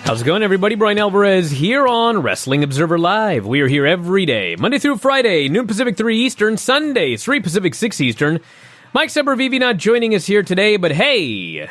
How's it going, everybody? Bryan Alvarez here on Wrestling Observer Live. We are here every day, Monday through Friday, noon Pacific, 3 Eastern, Sunday, 3 Pacific, 6 Eastern. Mike Sempervive not joining us here today, but hey,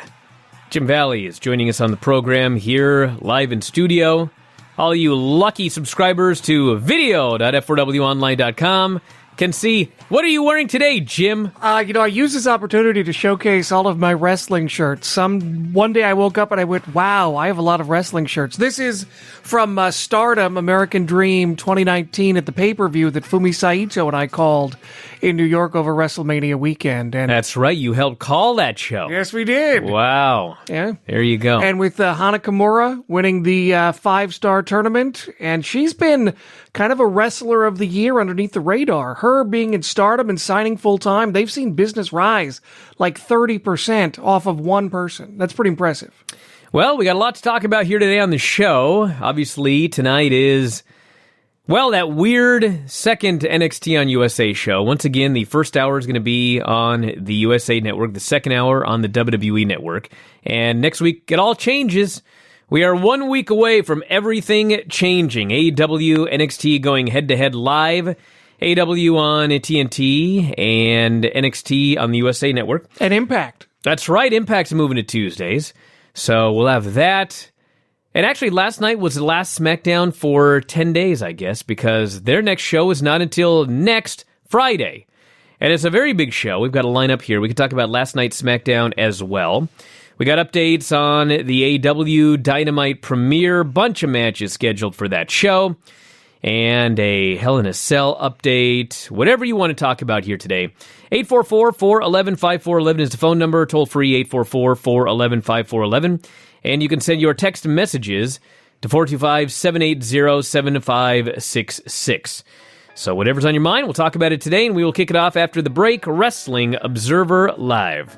Jim Valley is joining us on the program here live in studio. All you lucky subscribers to video.f4wonline.com can see, what are you wearing today, Jim? I use this opportunity to showcase all of my wrestling shirts. One day I woke up and I went, wow, I have a lot of wrestling shirts. This is from Stardom American Dream 2019 at the pay-per-view that Fumi Saito and I called in New York over WrestleMania weekend. And that's right, you helped call that show. Yes, we did. Wow. Yeah. There you go. And with Hana Kimura winning the 5-star tournament, and she's been kind of a wrestler of the year underneath the radar. Her being in Stardom and signing full-time, they've seen business rise like 30% off of one person. That's pretty impressive. Well, we got a lot to talk about here today on the show. Obviously, tonight is, well, that weird second NXT on USA show. Once again, the first hour is going to be on the USA Network, the second hour on the WWE Network. And next week, it all changes. We are 1 week away from everything changing. AEW, NXT going head-to-head live. AEW on TNT and NXT on the USA Network. And Impact. That's right, Impact's moving to Tuesdays. So we'll have that. And actually, last night was the last Smackdown for 10 days, I guess, because their next show is not until next Friday. And it's a very big show. We've got a lineup here. We can talk about last night's Smackdown as well. We got updates on the AEW Dynamite premiere, bunch of matches scheduled for that show, and a Hell in a Cell update, whatever you want to talk about here today. 844-411-5411 is the phone number, toll free 844-411-5411, and you can send your text messages to 425-780-7566. So whatever's on your mind, we'll talk about it today, and we will kick it off after the break. Wrestling Observer Live.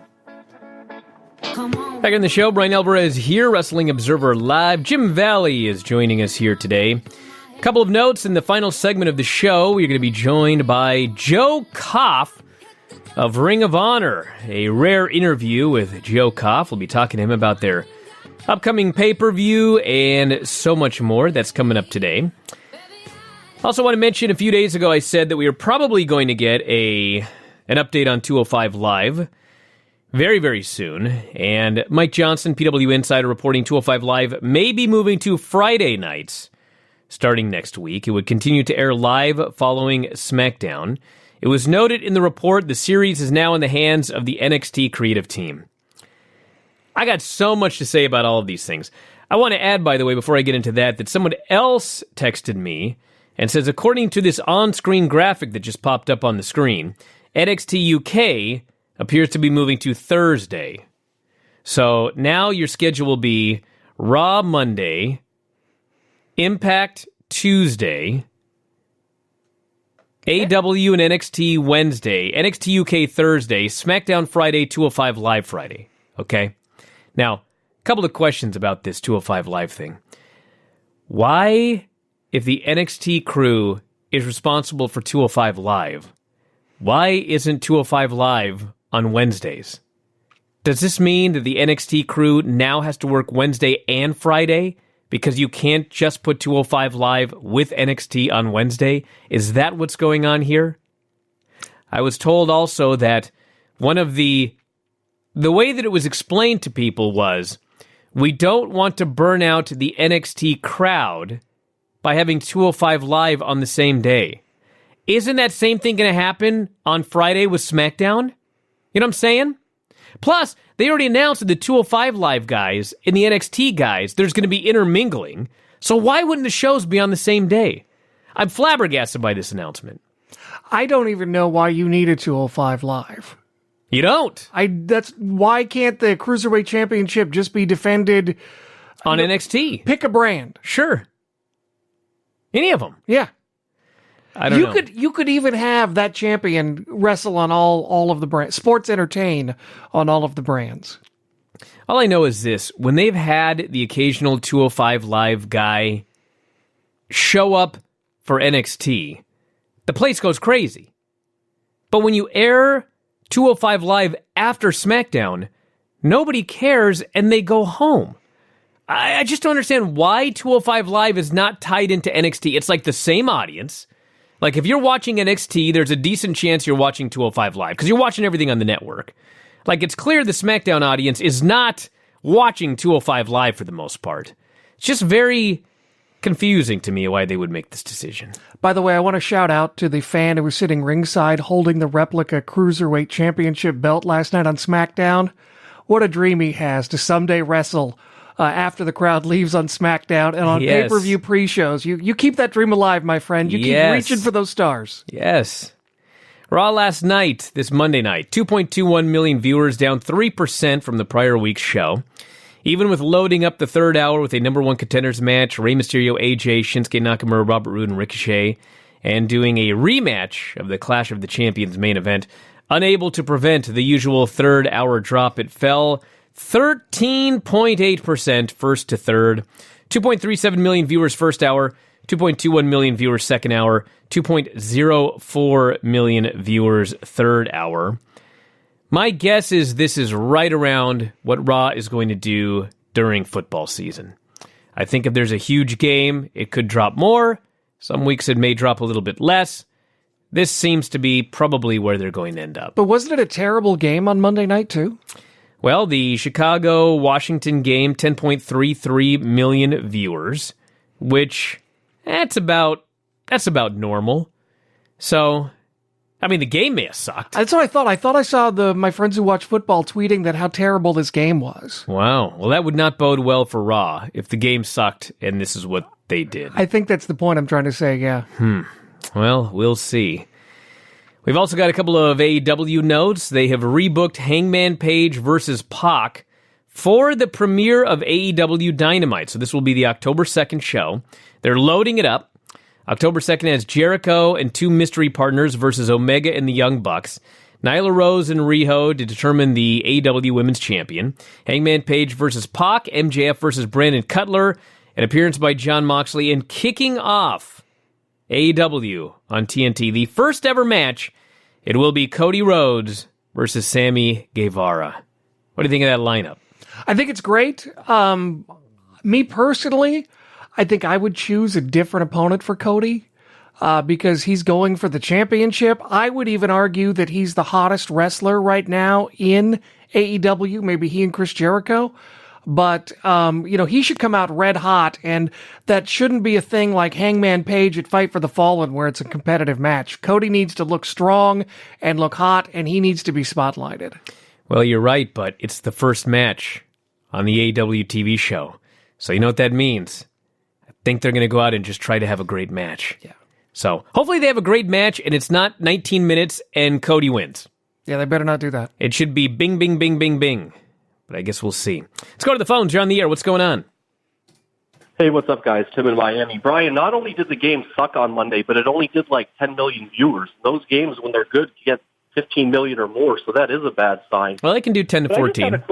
Back in the show, Bryan Alvarez here, Wrestling Observer Live. Jim Valley is joining us here today. A couple of notes in the final segment of the show. We're going to be joined by Joe Koff of Ring of Honor. A rare interview with Joe Koff. We'll be talking to him about their upcoming pay-per-view and so much more. That's coming up today. Also want to mention, a few days ago I said that we are probably going to get an update on 205 Live very, very soon. And Mike Johnson, PW Insider, reporting 205 Live may be moving to Friday nights starting next week. It would continue to air live following SmackDown. It was noted in the report the series is now in the hands of the NXT creative team. I got so much to say about all of these things. I want to add, by the way, before I get into that someone else texted me and says, according to this on-screen graphic that just popped up on the screen, NXT UK appears to be moving to Thursday. So now your schedule will be Raw Monday, Impact Tuesday, AEW and NXT Wednesday, NXT UK Thursday, SmackDown Friday, 205 Live Friday. Okay? Now, a couple of questions about this 205 Live thing. Why, if the NXT crew is responsible for 205 Live, why isn't 205 Live on Wednesdays? Does this mean that the NXT crew now has to work Wednesday and Friday because you can't just put 205 Live with NXT on Wednesday? Is that what's going on here? I was told also that one of the way that it was explained to people was, we don't want to burn out the NXT crowd by having 205 Live on the same day. Isn't that same thing going to happen on Friday with SmackDown? You know what I'm saying? Plus, they already announced that the 205 Live guys and the NXT guys, there's going to be intermingling. So why wouldn't the shows be on the same day? I'm flabbergasted by this announcement. I don't even know why you need a 205 Live. You don't? Why can't the Cruiserweight Championship just be defended on NXT? Pick a brand. Sure. Any of them. Yeah. I don't know. You could even have that champion wrestle on all of the brands. Sports Entertain on all of the brands. All I know is this. When they've had the occasional 205 Live guy show up for NXT, the place goes crazy. But when you air 205 Live after SmackDown, nobody cares and they go home. I just don't understand why 205 Live is not tied into NXT. It's like the same audience. Like, if you're watching NXT, there's a decent chance you're watching 205 Live, because you're watching everything on the network. Like, it's clear the SmackDown audience is not watching 205 Live for the most part. It's just very confusing to me why they would make this decision. By the way, I want to shout out to the fan who was sitting ringside holding the replica Cruiserweight Championship belt last night on SmackDown. What a dream he has to someday wrestle after the crowd leaves on SmackDown and on pay-per-view pre-shows. You keep that dream alive, my friend. You keep reaching for those stars. Yes. Raw last night, this Monday night, 2.21 million viewers, down 3% from the prior week's show. Even with loading up the third hour with a number one contenders match, Rey Mysterio, AJ, Shinsuke Nakamura, Robert Roode, and Ricochet, and doing a rematch of the Clash of the Champions main event, unable to prevent the usual third hour drop. It fell 13.8% first to third, 2.37 million viewers first hour, 2.21 million viewers second hour, 2.04 million viewers third hour. My guess is this is right around what Raw is going to do during football season. I think if there's a huge game, it could drop more. Some weeks it may drop a little bit less. This seems to be probably where they're going to end up. But wasn't it a terrible game on Monday night, too? Well, the Chicago-Washington game, 10.33 million viewers, which that's about normal. So, I mean, the game may have sucked. That's what I thought. I thought I saw my friends who watch football tweeting that how terrible this game was. Wow. Well, that would not bode well for Raw if the game sucked and this is what they did. I think that's the point I'm trying to say, yeah. Well, we'll see. We've also got a couple of AEW notes. They have rebooked Hangman Page versus Pac for the premiere of AEW Dynamite. So this will be the October 2nd show. They're loading it up. October 2nd has Jericho and two mystery partners versus Omega and the Young Bucks. Nyla Rose and Riho to determine the AEW Women's Champion. Hangman Page versus Pac. MJF versus Brandon Cutler. An appearance by Jon Moxley. And kicking off AEW on TNT, the first ever match, it will be Cody Rhodes versus Sammy Guevara. What do you think of that lineup? I think it's great. Me personally, I think I would choose a different opponent for Cody because he's going for the championship. I would even argue that he's the hottest wrestler right now in AEW, maybe he and Chris Jericho. But, he should come out red hot, and that shouldn't be a thing like Hangman Page at Fight for the Fallen where it's a competitive match. Cody needs to look strong and look hot, and he needs to be spotlighted. Well, you're right, but it's the first match on the AEW TV show. So you know what that means. I think they're going to go out and just try to have a great match. Yeah. So hopefully they have a great match, and it's not 19 minutes and Cody wins. Yeah, they better not do that. It should be bing, bing, bing, bing, bing. But I guess we'll see. Let's go to the phones. You're on the air. What's going on? Hey, what's up, guys? Tim in Miami. Brian, not only did the game suck on Monday, but it only did like 10 million viewers. Those games, when they're good, get 15 million or more, so that is a bad sign. Well, they can do 10 to 14.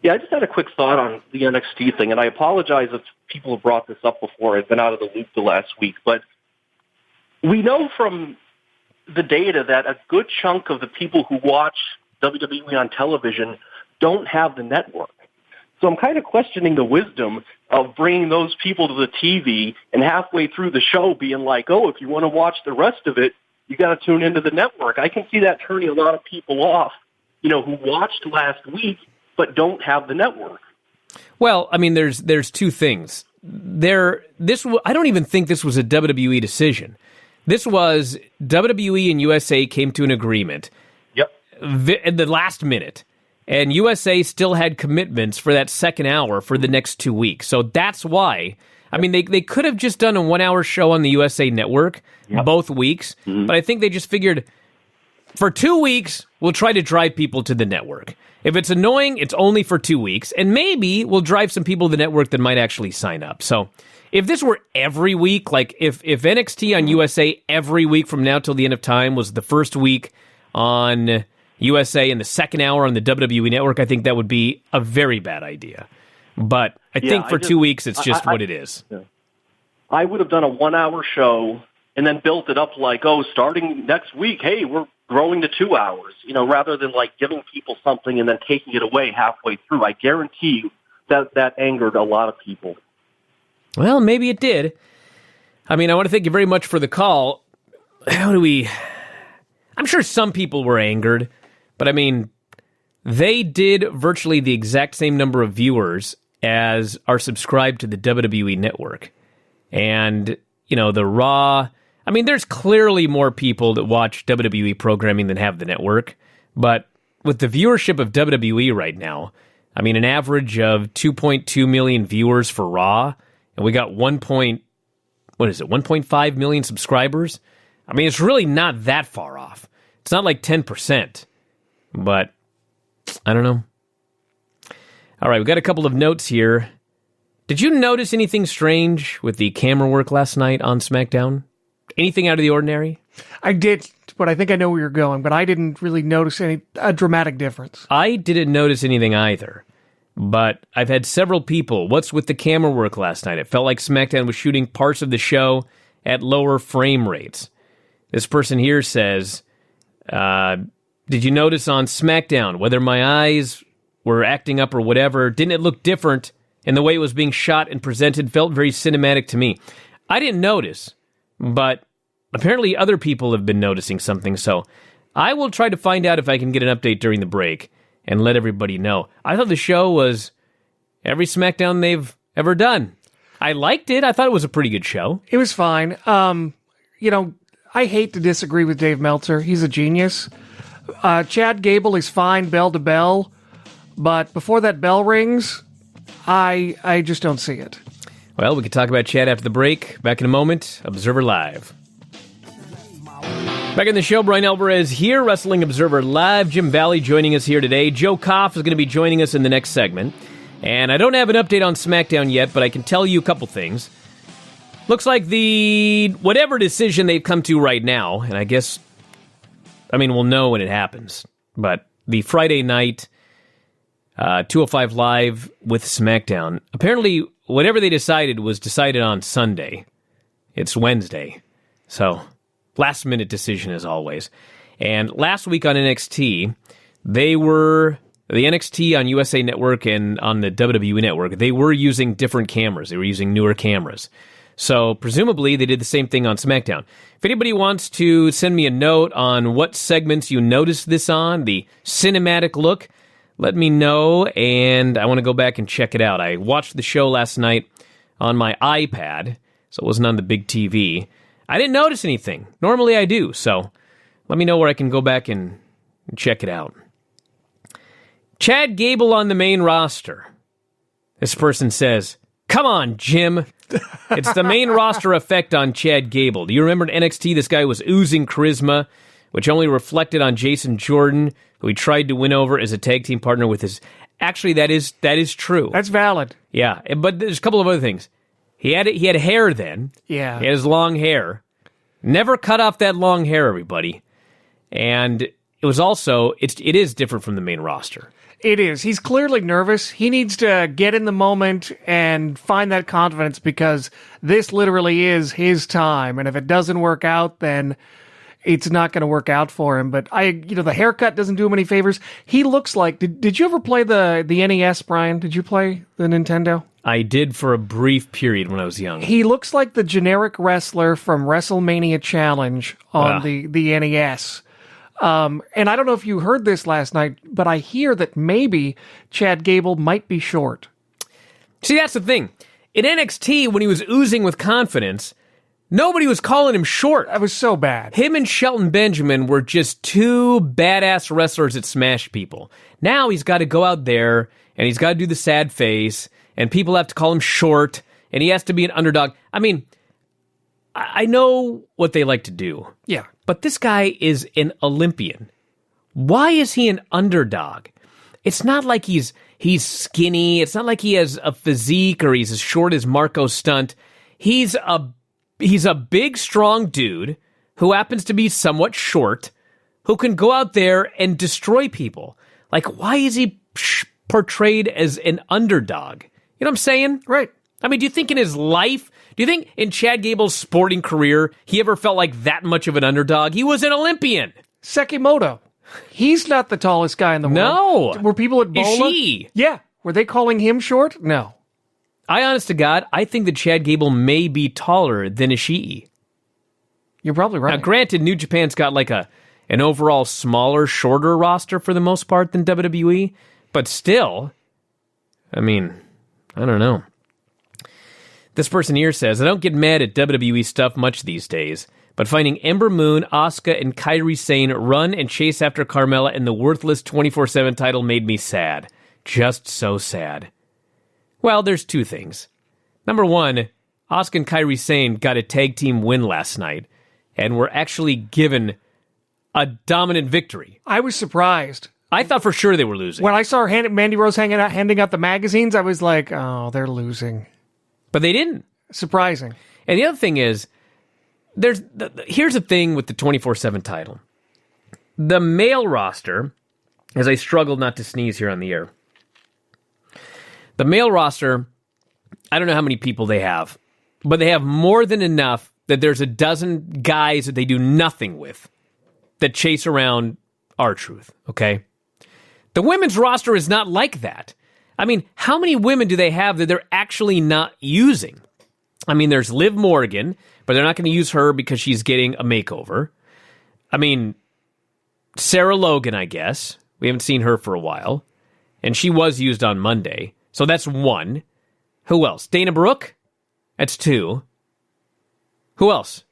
I just had a quick thought on the NXT thing, and I apologize if people have brought this up before. I've been out of the loop the last week, but we know from the data that a good chunk of the people who watch WWE on television don't have the network. So I'm kind of questioning the wisdom of bringing those people to the TV and halfway through the show being like, oh, if you want to watch the rest of it, you got to tune into the network. I can see that turning a lot of people off, who watched last week but don't have the network. Well, I mean, there's two things. I don't even think this was a WWE decision. This was WWE and USA came to an agreement. Yep. At the last minute. And USA still had commitments for that second hour for the next 2 weeks. So that's why. I mean, they could have just done a 1 hour show on the USA Network both weeks. Mm-hmm. But I think they just figured for 2 weeks, we'll try to drive people to the network. If it's annoying, it's only for 2 weeks. And maybe we'll drive some people to the network that might actually sign up. So if this were every week, like if NXT on USA every week from now till the end of time was the first week on USA and the second hour on the WWE Network, I think that would be a very bad idea. But I think for 2 weeks, it's just what it is. Yeah. I would have done a 1 hour show and then built it up like, starting next week, hey, we're growing to 2 hours, rather than like giving people something and then taking it away halfway through. I guarantee you that angered a lot of people. Well, maybe it did. I mean, I want to thank you very much for the call. I'm sure some people were angered, but I mean, they did virtually the exact same number of viewers as are subscribed to the WWE Network. And, the Raw, I mean, there's clearly more people that watch WWE programming than have the network, but with the viewership of WWE right now, I mean, an average of 2.2 million viewers for Raw, and we got 1.5 million subscribers? I mean, it's really not that far off. It's not like 10%, but I don't know. All right, we got a couple of notes here. Did you notice anything strange with the camera work last night on SmackDown? Anything out of the ordinary? I did, but I think I know where you're going, but I didn't really notice a dramatic difference. I didn't notice anything either, but I've had several people, what's with the camera work last night? It felt like SmackDown was shooting parts of the show at lower frame rates. This person here says, did you notice on SmackDown, whether my eyes were acting up or whatever, didn't it look different? And the way it was being shot and presented felt very cinematic to me. I didn't notice, but apparently other people have been noticing something, so I will try to find out if I can get an update during the break and let everybody know. I thought the show was every SmackDown they've ever done. I liked it. I thought it was a pretty good show. It was fine. I hate to disagree with Dave Meltzer. He's a genius. Chad Gable is fine bell to bell, but before that bell rings, I just don't see it. Well, we can talk about Chad after the break. Back in a moment. Observer Live. Back in the show, Bryan Alvarez here, Wrestling Observer Live. Jim Valley joining us here today. Joe Koff is going to be joining us in the next segment. And I don't have an update on SmackDown yet, but I can tell you a couple things. Looks like whatever decision they've come to right now, and I guess, we'll know when it happens, but the Friday night 205 Live with SmackDown, apparently whatever they decided was decided on Sunday. It's Wednesday. So, last minute decision as always. And last week on NXT, the NXT on USA Network and on the WWE Network, they were using different cameras. They were using newer cameras. So, presumably, they did the same thing on SmackDown. If anybody wants to send me a note on what segments you noticed this on, the cinematic look, let me know, and I want to go back and check it out. I watched the show last night on my iPad, so it wasn't on the big TV. I didn't notice anything. Normally I do, so let me know where I can go back and check it out. Chad Gable on the main roster. This person says, come on, Jim. It's the main roster effect on Chad Gable. Do you remember in NXT this guy was oozing charisma, which only reflected on Jason Jordan, who he tried to win over as a tag team partner with his... Actually, that is true. That's valid. Yeah, but there's a couple of other things. He had hair then. Yeah. He had his long hair. Never cut off that long hair, everybody. And it was also... It is different from the main roster. It is. He's clearly nervous. He needs to get in the moment and find that confidence because this literally is his time. And if it doesn't work out, then it's not going to work out for him. But the haircut doesn't do him any favors. He looks like, did you ever play the NES, Brian? Did you play the Nintendo? I did for a brief period when I was young. He looks like the generic wrestler from WrestleMania Challenge on the NES. And I don't know if you heard this last night, but I hear that maybe Chad Gable might be short. See, that's the thing. In NXT, when he was oozing with confidence, nobody was calling him short. That was so bad. Him and Shelton Benjamin were just two badass wrestlers that smashed people. Now he's got to go out there, and he's got to do the sad face, and people have to call him short, and he has to be an underdog. I know what they like to do. Yeah. But this guy is an Olympian. Why is he an underdog? It's not like he's skinny. It's not like he has a physique or he's as short as Marco Stunt. He's a big, strong dude who happens to be somewhat short, who can go out there and destroy people. Like, why is he portrayed as an underdog? You know what I'm saying? Right. Do you think in his life, do you think in Chad Gable's sporting career, he ever felt like that much of an underdog? He was an Olympian. Sekimoto. He's not the tallest guy in the world. No. Were people at Bola? Is she? Yeah. Were they calling him short? No. Honest to God, I think that Chad Gable may be taller than Ishii. You're probably right. Now, granted, New Japan's got like an overall smaller, shorter roster for the most part than WWE, but still, I mean, I don't know. This person here says, I don't get mad at WWE stuff much these days, but finding Ember Moon, Asuka, and Kairi Sane run and chase after Carmella in the worthless 24/7 title made me sad. Just so sad. Well, there's two things. Number one, Asuka and Kairi Sane got a tag team win last night, and were actually given a dominant victory. I was surprised. I thought for sure they were losing. When I saw Mandy Rose handing out the magazines, I was like, oh, they're losing. But they didn't. Surprising. And the other thing is, here's the thing with the 24/7 title. The male roster, as I struggled not to sneeze here on the air, the male roster, I don't know how many people they have, but they have more than enough that there's a dozen guys that they do nothing with that chase around R-Truth, okay? The women's roster is not like that. I mean, how many women do they have that they're actually not using? I mean, there's Liv Morgan, but they're not going to use her because she's getting a makeover. I mean, Sarah Logan, I guess. We haven't seen her for a while. And she was used on Monday. So that's one. Who else? Dana Brooke? That's two. Who else?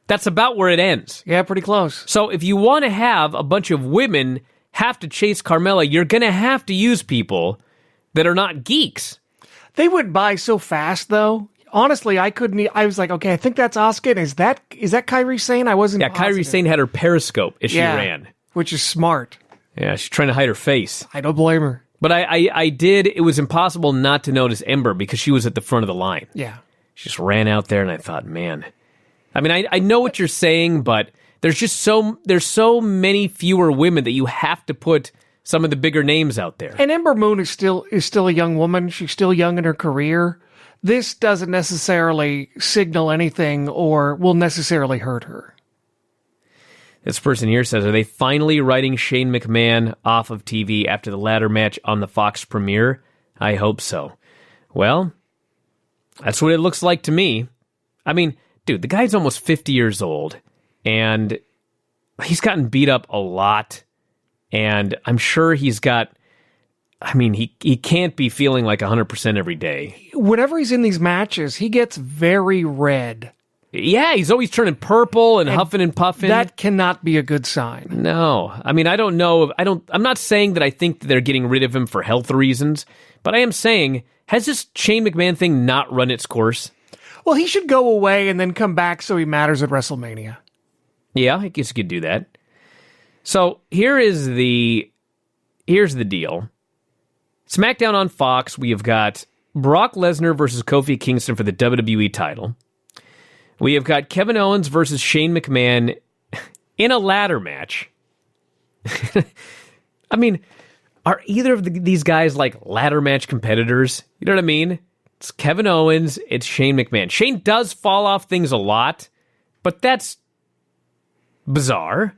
That's about where it ends. Yeah, pretty close. So if you want to have a bunch of women have to chase Carmella, you're going to have to use people that are not geeks. They went by so fast, though. Honestly, I couldn't. I was like, okay, I think that's Asuka. Is that Kairi Sane? I wasn't. Yeah, Kairi Sane had her periscope as she ran, which is smart. Yeah, she's trying to hide her face. I don't blame her. But I did. It was impossible not to notice Ember because she was at the front of the line. Yeah, she just ran out there, and I thought, man. I mean, I know what you're saying, but there's so many fewer women that you have to put some of the bigger names out there. And Ember Moon is still a young woman. She's still young in her career. This doesn't necessarily signal anything or will necessarily hurt her. This person here says, are they finally writing Shane McMahon off of TV after the ladder match on the Fox premiere? I hope so. Well, that's what it looks like to me. I mean, dude, the guy's almost 50 years old, and he's gotten beat up a lot, and I'm sure he's got... I mean, he can't be feeling like 100% every day. Whenever he's in these matches, he gets very red. Yeah, he's always turning purple and huffing and puffing. That cannot be a good sign. No. I mean, I don't know. I'm not saying that I think that they're getting rid of him for health reasons, but I am saying, has this Shane McMahon thing not run its course? Well, he should go away and then come back so he matters at WrestleMania. Yeah, I guess you could do that. So here's the deal. Smackdown on Fox, we have got Brock Lesnar versus Kofi Kingston for the WWE title. We have got Kevin Owens versus Shane McMahon in a ladder match. I mean, are either of these guys like ladder match competitors? You know what I mean? It's Kevin Owens, it's Shane McMahon. Shane does fall off things a lot, but that's bizarre.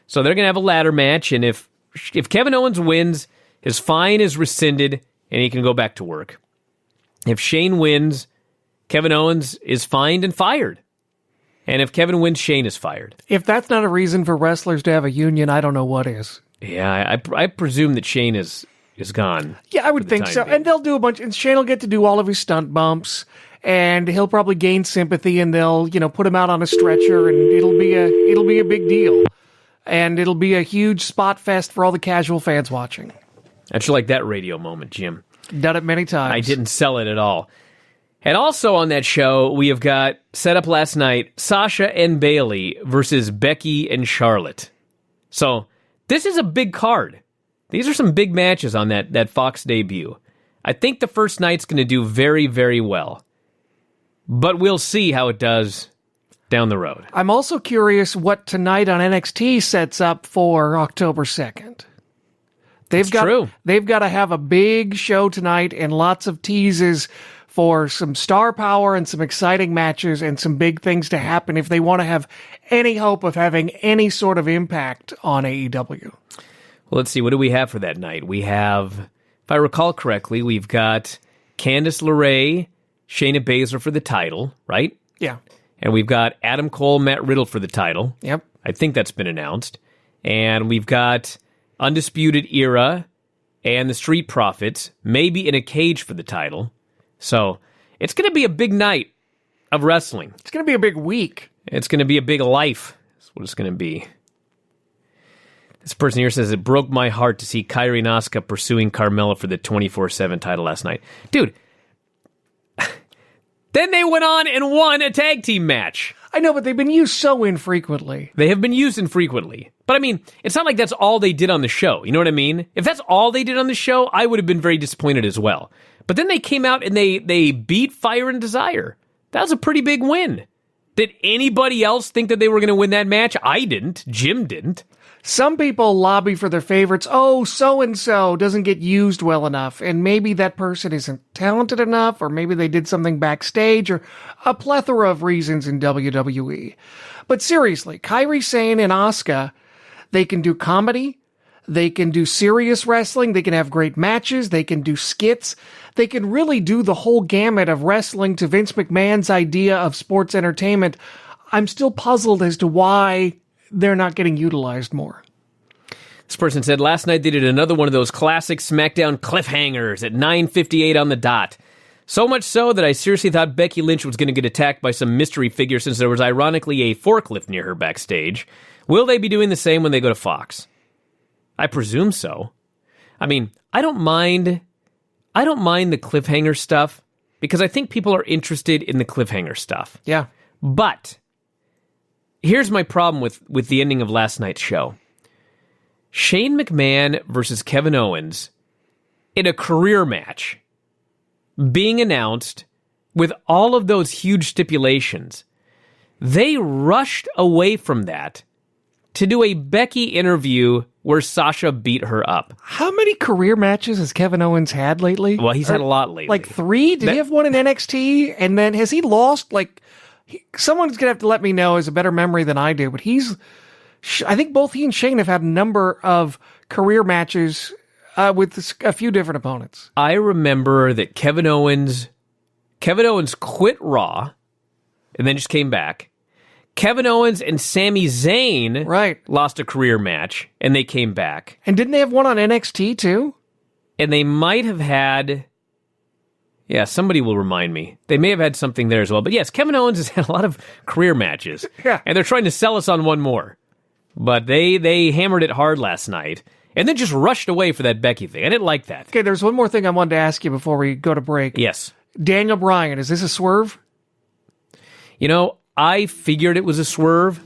So they're going to have a ladder match, and if Kevin Owens wins, his fine is rescinded, and he can go back to work. If Shane wins, Kevin Owens is fined and fired. And if Kevin wins, Shane is fired. If that's not a reason for wrestlers to have a union, I don't know what is. Yeah, I presume that Shane is gone. Yeah, I would think so. And they'll do a bunch, and Shane will get to do all of his stunt bumps, and he'll probably gain sympathy, and they'll, put him out on a stretcher, and it'll be a big deal. And it'll be a huge spot fest for all the casual fans watching. I just like that radio moment, Jim. Done it many times. I didn't sell it at all. And also on that show, we have got, set up last night, Sasha and Bayley versus Becky and Charlotte. So, this is a big card. These are some big matches on that Fox debut. I think the first night's going to do very, very well. But we'll see how it does down the road. I'm also curious what tonight on NXT sets up for October 2nd. They've got to have a big show tonight and lots of teases for some star power and some exciting matches and some big things to happen if they want to have any hope of having any sort of impact on AEW. Well, let's see. What do we have for that night? We have if I recall correctly, we've got Candice LeRae, Shayna Baszler for the title, right? Yeah. And we've got Adam Cole, Matt Riddle for the title. Yep. I think that's been announced. And we've got Undisputed Era and the Street Profits, maybe in a cage for the title. So it's going to be a big night of wrestling. It's going to be a big week. It's going to be a big life. That's what it's going to be. This person here says, it broke my heart to see Kairi and Asuka pursuing Carmella for the 24/7 title last night. Dude, then they went on and won a tag team match. I know, but they've been used so infrequently. They have been used infrequently. But I mean, it's not like that's all they did on the show. You know what I mean? If that's all they did on the show, I would have been very disappointed as well. But then they came out and they beat Fire and Desire. That was a pretty big win. Did anybody else think that they were going to win that match? I didn't. Jim didn't. Some people lobby for their favorites. Oh, so-and-so doesn't get used well enough, and maybe that person isn't talented enough, or maybe they did something backstage, or a plethora of reasons in WWE. But seriously, Kairi Sane and Asuka, they can do comedy, they can do serious wrestling, they can have great matches, they can do skits, they can really do the whole gamut of wrestling to Vince McMahon's idea of sports entertainment. I'm still puzzled as to why they're not getting utilized more. This person said, last night they did another one of those classic SmackDown cliffhangers at 9:58 on the dot. So much so that I seriously thought Becky Lynch was going to get attacked by some mystery figure since there was ironically a forklift near her backstage. Will they be doing the same when they go to Fox? I presume so. I mean, I don't mind the cliffhanger stuff because I think people are interested in the cliffhanger stuff. Yeah. But here's my problem with the ending of last night's show. Shane McMahon versus Kevin Owens in a career match being announced with all of those huge stipulations. They rushed away from that to do a Becky interview where Sasha beat her up. How many career matches has Kevin Owens had lately? Well, he's had a lot lately. Like 3? Did he have one in NXT? And then has he lost? Someone's going to have to let me know, has a better memory than I do, but I think both he and Shane have had a number of career matches with a few different opponents. I remember that Kevin Owens quit Raw and then just came back. Kevin Owens and Sami Zayn lost a career match and they came back. And didn't they have one on NXT too? And they might have had... Yeah, somebody will remind me. They may have had something there as well. But yes, Kevin Owens has had a lot of career matches. Yeah. And they're trying to sell us on one more. But they hammered it hard last night and then just rushed away for that Becky thing. I didn't like that. Okay, there's one more thing I wanted to ask you before we go to break. Yes. Daniel Bryan, is this a swerve? You know, I figured it was a swerve.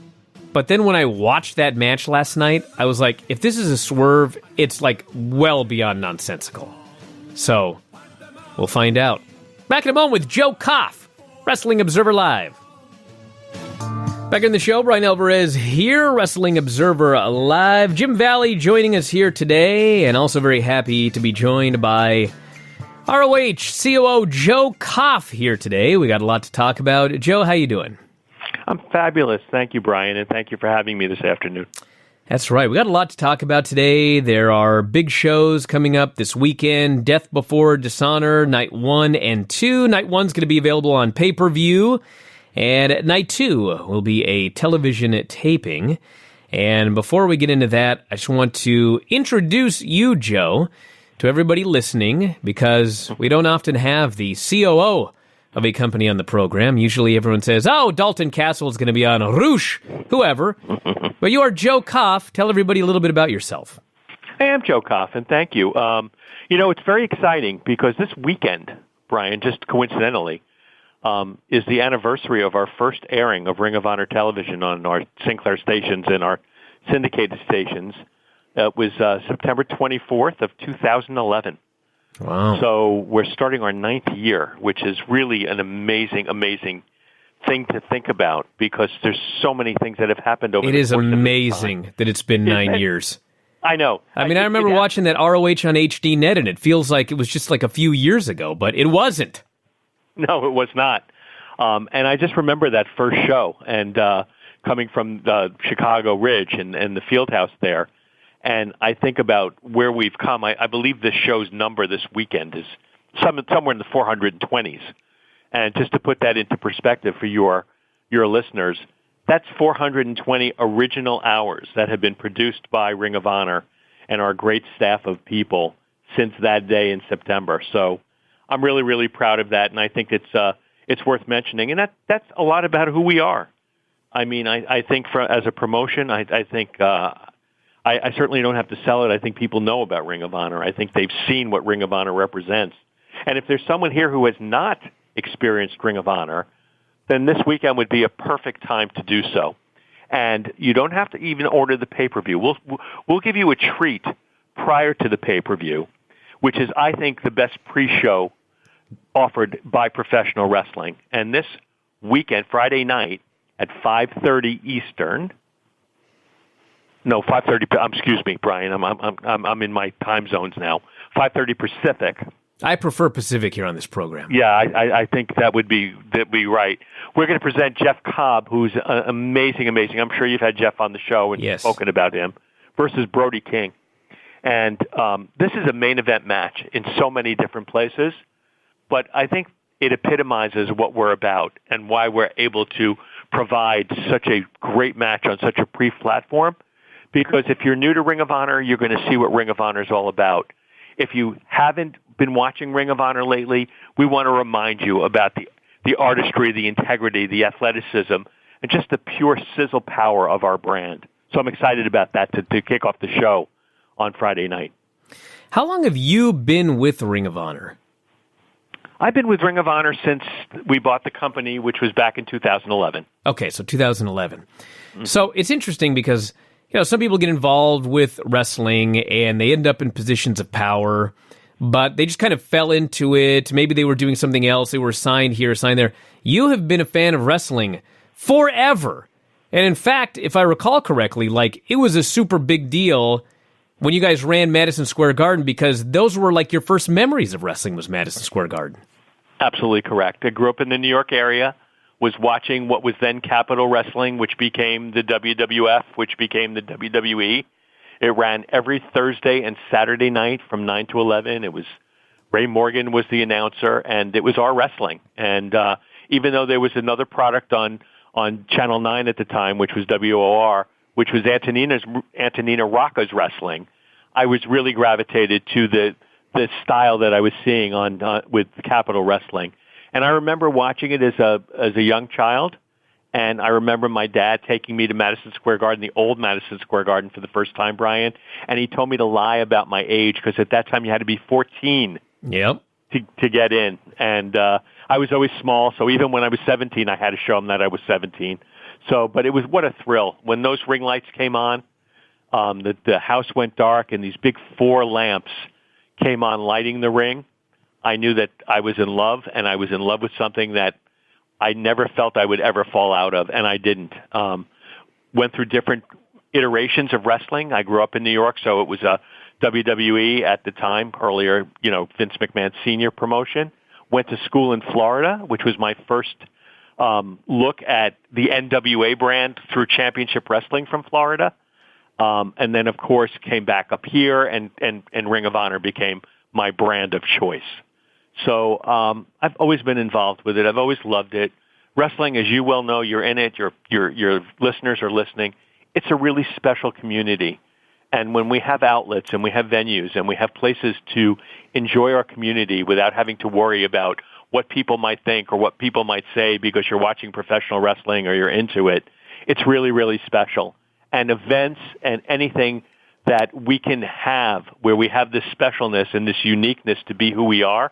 But then when I watched that match last night, I was like, if this is a swerve, it's like well beyond nonsensical. So... we'll find out. Back in a moment with Joe Koff, Wrestling Observer Live. Back in the show, Bryan Alvarez here, Wrestling Observer Live. Jim Valley joining us here today, and also very happy to be joined by ROH COO Joe Cough here today. We got a lot to talk about. Joe, how you doing? I'm fabulous. Thank you, Brian, and thank you for having me this afternoon. That's right. We got a lot to talk about today. There are big shows coming up this weekend. Death Before Dishonor, Night 1 and 2. Night 1's going to be available on pay-per-view. And Night 2 will be a television taping. And before we get into that, I just want to introduce you, Joe, to everybody listening, because we don't often have the COO of a company on the program. Usually everyone says, oh, Dalton Castle is going to be on Roosh, whoever. But you are Joe Koff. Tell everybody a little bit about yourself. I am Joe Koff, and thank you. It's very exciting because this weekend, Brian, just coincidentally, is the anniversary of our first airing of Ring of Honor television on our Sinclair stations and our syndicated stations. It was September 24th of 2011. Wow. So we're starting our 9th year, which is really an amazing, amazing thing to think about because there's so many things that have happened over the course of this time. It is amazing that it's been 9 years. I know. I remember watching that ROH on HDNet, and it feels like it was just like a few years ago, but it wasn't. No, it was not. And I just remember that first show and coming from the Chicago Ridge and the field house there. And I think about where we've come. I believe this show's number this weekend is somewhere in the 420s. And just to put that into perspective for your listeners, that's 420 original hours that have been produced by Ring of Honor and our great staff of people since that day in September. So I'm really, really proud of that, and I think it's worth mentioning. And that's a lot about who we are. I mean, I think as a promotion, I think I certainly don't have to sell it. I think people know about Ring of Honor. I think they've seen what Ring of Honor represents. And if there's someone here who has not experienced Ring of Honor, then this weekend would be a perfect time to do so. And you don't have to even order the pay-per-view. We'll give you a treat prior to the pay-per-view, which is, I think, the best pre-show offered by professional wrestling. And this weekend, Friday night at 5:30 Eastern. No, 5:30. Excuse me, Brian. I'm in my time zones now. 5:30 Pacific. I prefer Pacific here on this program. Yeah, I think that would be right. We're going to present Jeff Cobb, who's amazing. I'm sure you've had Jeff on the show and spoken about him, versus Brody King. And this is a main event match in so many different places, but I think it epitomizes what we're about and why we're able to provide such a great match on such a pre-platform. Because if you're new to Ring of Honor, you're going to see what Ring of Honor is all about. If you haven't been watching Ring of Honor lately, we want to remind you about the artistry, the integrity, the athleticism, and just the pure sizzle power of our brand. So I'm excited about that to kick off the show on Friday night. How long have you been with Ring of Honor? I've been with Ring of Honor since we bought the company, which was back in 2011. Okay, so 2011. Mm-hmm. So it's interesting because, some people get involved with wrestling and they end up in positions of power, but they just kind of fell into it. Maybe they were doing something else. They were signed here, signed there. You have been a fan of wrestling forever. And in fact, if I recall correctly, it was a super big deal when you guys ran Madison Square Garden, because those were your first memories of wrestling was Madison Square Garden. Absolutely correct. I grew up in the New York area, was watching what was then Capitol Wrestling, which became the WWF, which became the WWE. It ran every Thursday and Saturday night from 9 to 11. It was Ray Morgan was the announcer, and it was our wrestling. And even though there was another product on Channel 9 at the time, which was WOR, which was Antonina Rocca's wrestling, I was really gravitated to the style that I was seeing with Capitol Wrestling. And I remember watching it as a young child, and I remember my dad taking me to Madison Square Garden, the old Madison Square Garden, for the first time, Brian, and he told me to lie about my age because at that time you had to be 14 to get in. And I was always small, so even when I was 17, I had to show him that I was 17. But it was what a thrill. When those ring lights came on, the house went dark, and these big 4 lamps came on lighting the ring. I knew that I was in love, and I was in love with something that I never felt I would ever fall out of, and I didn't. Went through different iterations of wrestling. I grew up in New York, so it was a WWE at the time, earlier, Vince McMahon Sr. promotion. Went to school in Florida, which was my first look at the NWA brand through Championship Wrestling from Florida. And then, of course, came back up here, and Ring of Honor became my brand of choice. So I've always been involved with it. I've always loved it. Wrestling, as you well know, you're in it. Your listeners are listening. It's a really special community. And when we have outlets and we have venues and we have places to enjoy our community without having to worry about what people might think or what people might say because you're watching professional wrestling or you're into it, it's really, really special. And events and anything that we can have where we have this specialness and this uniqueness to be who we are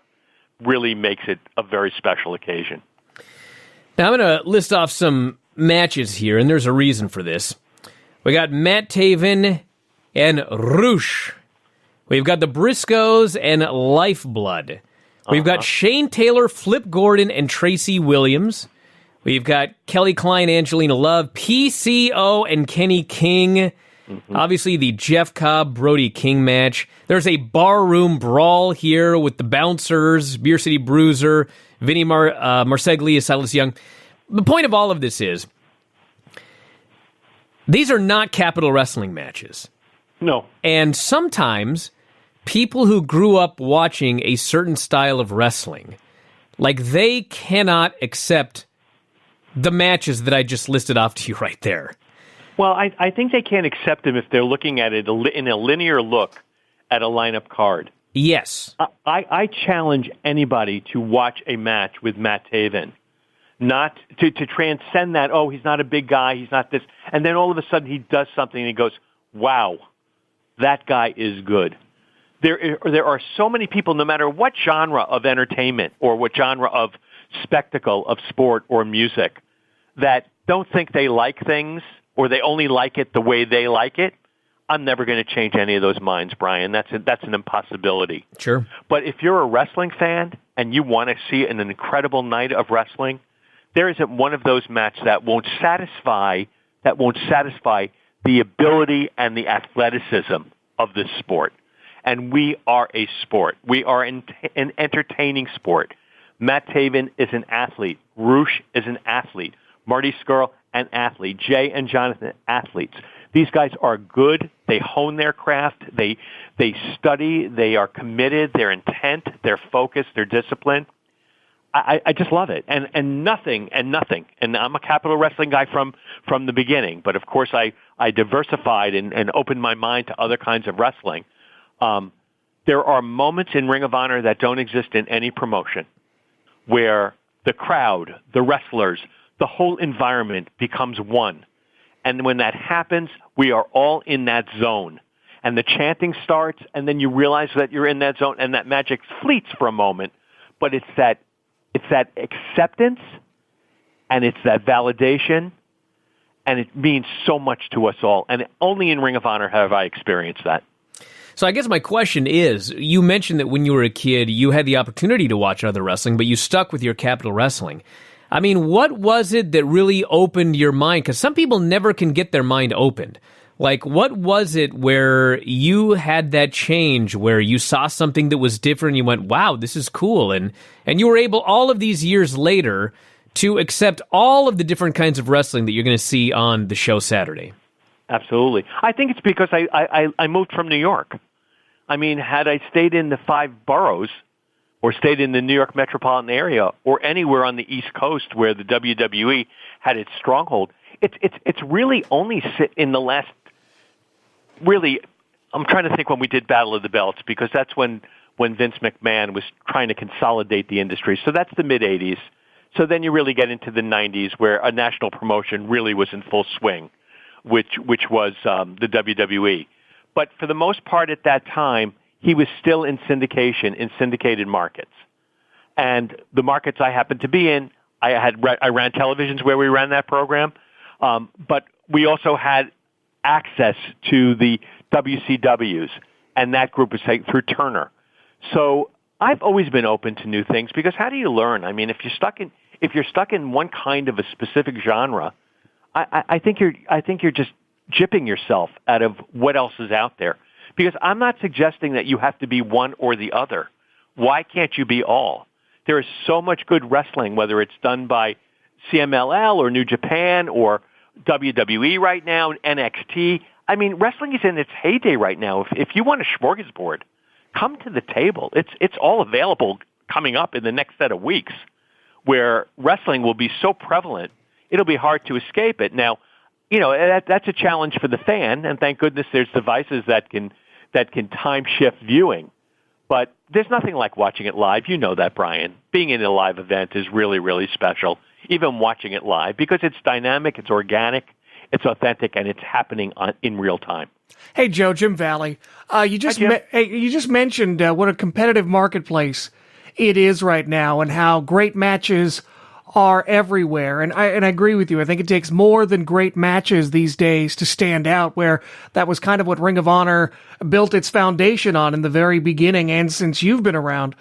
really makes it a very special occasion. Now, I'm going to list off some matches here, and there's a reason for this. We got Matt Taven and Roosh. We've got the Briscoes and Lifeblood. We've got Shane Taylor, Flip Gordon, and Tracy Williams. We've got Kelly Klein, Angelina Love, PCO, and Kenny King. Obviously, the Jeff Cobb, Brody King match. There's a barroom brawl here with the Bouncers, Beer City Bruiser, Vinny Marseglia, Silas Young. The point of all of this is, these are not Capitol Wrestling matches. No. And sometimes people who grew up watching a certain style of wrestling, like they cannot accept the matches that I just listed off to you right there. Well, I think they can't accept them if they're looking at it in a linear look at a lineup card. Yes. I challenge anybody to watch a match with Matt Taven, not to transcend that, oh, he's not a big guy, he's not this, and then all of a sudden he does something and he goes, wow, that guy is good. There are so many people, no matter what genre of entertainment or what genre of spectacle, of sport or music, that don't think they like things or they only like it the way they like it. I'm never going to change any of those minds, Brian. That's an impossibility. Sure. But if you're a wrestling fan and you want to see an incredible night of wrestling, there isn't one of those matches that won't satisfy the ability and the athleticism of this sport. And we are a sport. We are an entertaining sport. Matt Taven is an athlete. Roosh is an athlete. Marty Scurll, an athlete. Jay and Jonathan, athletes. These guys are good. They hone their craft. They study. They are committed. They're intent. They're focused. They're disciplined. I just love it. And nothing. And I'm a Capital Wrestling guy from the beginning. But, of course, I diversified and opened my mind to other kinds of wrestling. There are moments in Ring of Honor that don't exist in any promotion where the crowd, the wrestlers, the whole environment becomes one. And when that happens, we are all in that zone. And the chanting starts, and then you realize that you're in that zone, and that magic fleets for a moment. But it's that acceptance, and it's that validation, and it means so much to us all. And only in Ring of Honor have I experienced that. So I guess my question is, you mentioned that when you were a kid, you had the opportunity to watch other wrestling, but you stuck with your Capital Wrestling. I mean, what was it that really opened your mind? Because some people never can get their mind opened. Like, what was it where you had that change, where you saw something that was different, and you went, wow, this is cool, and you were able, all of these years later, to accept all of the different kinds of wrestling that you're going to see on the show Saturday? Absolutely. I think it's because I moved from New York. I mean, had I stayed in the 5 boroughs or stayed in the New York metropolitan area or anywhere on the East Coast where the WWE had its stronghold, it's really only in the last, really, I'm trying to think when we did Battle of the Belts, because that's when Vince McMahon was trying to consolidate the industry. So that's the mid-'80s. So then you really get into the 90s where a national promotion really was in full swing, which was the WWE. But for the most part at that time, he was still in syndication, in syndicated markets. And the markets I happened to be in, I ran televisions where we ran that program, but we also had access to the WCWs, and that group was through Turner. So I've always been open to new things, because how do you learn? I mean, if you're stuck in one kind of a specific genre, I think you're just gypping yourself out of what else is out there. Because I'm not suggesting that you have to be one or the other. Why can't you be all? There is so much good wrestling, whether it's done by CMLL or New Japan or WWE right now, NXT. I mean, wrestling is in its heyday right now. If you want a smorgasbord, come to the table. It's all available coming up in the next set of weeks, where wrestling will be so prevalent, it'll be hard to escape it. Now, you know, that's a challenge for the fan, and thank goodness there's devices that can time shift viewing. But there's nothing like watching it live. You know that, Brian. Being in a live event is really, really special, even watching it live, because it's dynamic, it's organic, it's authentic, and it's happening in real time. Hey, Joe, Jim Valley. You just mentioned what a competitive marketplace it is right now, and how great matches are everywhere. And I agree with you. I think it takes more than great matches these days to stand out, where that was kind of what Ring of Honor built its foundation on in the very beginning, and since you've been around.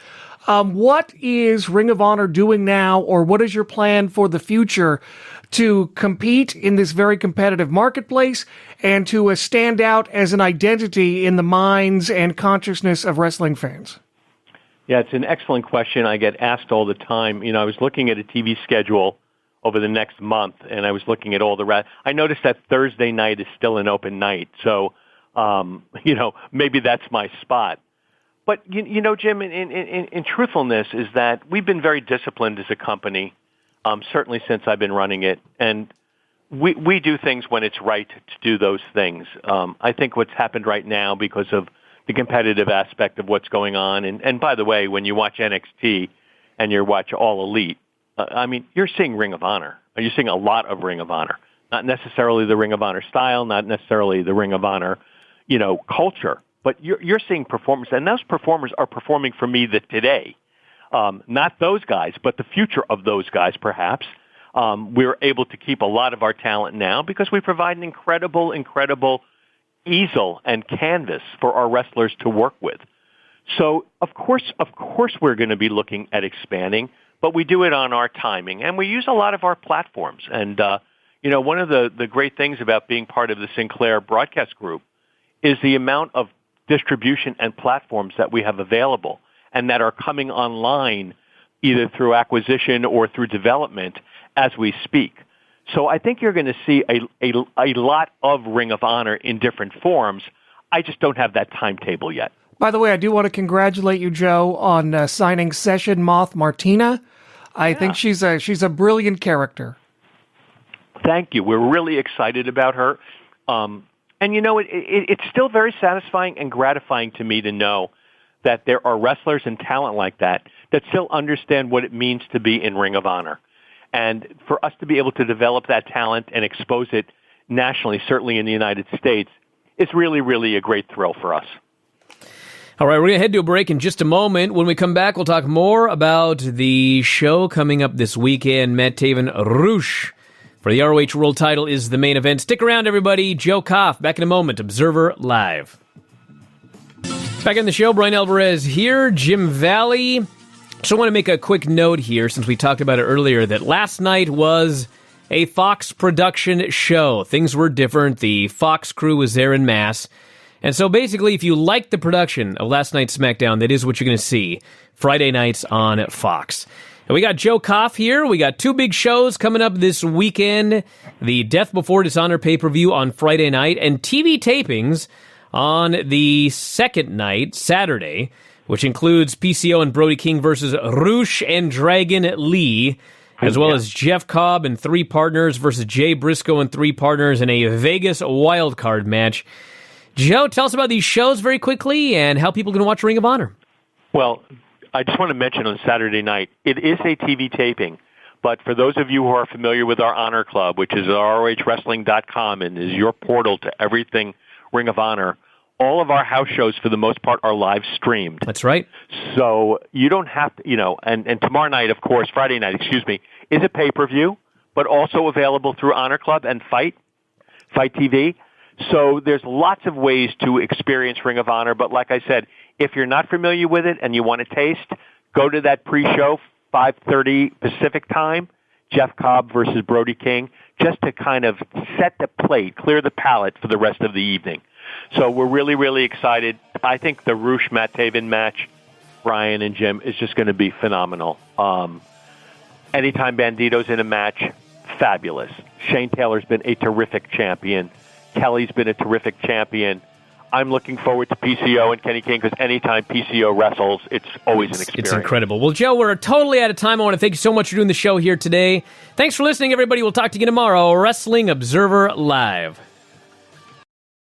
What is Ring of Honor doing now, or what is your plan for the future to compete in this very competitive marketplace and to stand out as an identity in the minds and consciousness of wrestling fans? Yeah, it's an excellent question. I get asked all the time. You know, I was looking at a TV schedule over the next month, and I was looking at all the I noticed that Thursday night is still an open night. So maybe that's my spot. But, Jim, in truthfulness is that we've been very disciplined as a company, certainly since I've been running it. And we do things when it's right to do those things. I think what's happened right now because of the competitive aspect of what's going on, and by the way, when you watch NXT and you watch All Elite, you're seeing Ring of Honor. You're seeing a lot of Ring of Honor. Not necessarily the Ring of Honor style, not necessarily the Ring of Honor, culture. But you're seeing performance, and those performers are performing for me today. Not those guys, but the future of those guys, perhaps. We're able to keep a lot of our talent now because we provide an incredible easel and canvas for our wrestlers to work with. So, of course, we're going to be looking at expanding, but we do it on our timing, and we use a lot of our platforms. And, one of the great things about being part of the Sinclair Broadcast Group is the amount of distribution and platforms that we have available and that are coming online either through acquisition or through development as we speak. So I think you're going to see a lot of Ring of Honor in different forms. I just don't have that timetable yet. By the way, I do want to congratulate you, Joe, on signing Session Moth Martina. I think she's a brilliant character. Thank you. We're really excited about her. And it's still very satisfying and gratifying to me to know that there are wrestlers and talent like that still understand what it means to be in Ring of Honor. And for us to be able to develop that talent and expose it nationally, certainly in the United States, is really, really a great thrill for us. All right, we're going to head to a break in just a moment. When we come back, we'll talk more about the show coming up this weekend. Matt Taven Rush for the ROH World title is the main event. Stick around, everybody. Joe Koff, back in a moment. Observer Live. Back on the show, Bryan Alvarez here, Jim Valley. So I want to make a quick note here, since we talked about it earlier, that last night was a Fox production show. Things were different. The Fox crew was there en masse. And so basically, if you like the production of last night's Smackdown, that is what you're going to see Friday nights on Fox. And we got Joe Koff here. We got two big shows coming up this weekend. The Death Before Dishonor pay-per-view on Friday night, and TV tapings on the second night, Saturday, which includes PCO and Brody King versus Rush and Dragon Lee, as well as Jeff Cobb and three partners versus Jay Briscoe and three partners in a Vegas wildcard match. Joe, tell us about these shows very quickly and how people can watch Ring of Honor. Well, I just want to mention on Saturday night, it is a TV taping, but for those of you who are familiar with our Honor Club, which is ROHWrestling.com and is your portal to everything Ring of Honor, all of our house shows, for the most part, are live streamed. That's right. So you don't have to, and tomorrow night, of course, Friday night, is a pay-per-view, but also available through Honor Club and Fight TV. So there's lots of ways to experience Ring of Honor, but like I said, if you're not familiar with it and you want to taste, go to that pre-show, 5:30 Pacific time, Jeff Cobb versus Brody King, just to kind of set the plate, clear the palate for the rest of the evening. So we're really, really excited. I think the Rush Matt Taven match, Bryan and Jim, is just going to be phenomenal. Anytime Bandito's in a match, fabulous. Shane Taylor's been a terrific champion. Kelly's been a terrific champion. I'm looking forward to PCO and Kenny King because anytime PCO wrestles, it's always an experience. It's incredible. Well, Joe, we're totally out of time. I want to thank you so much for doing the show here today. Thanks for listening, everybody. We'll talk to you tomorrow. Wrestling Observer Live.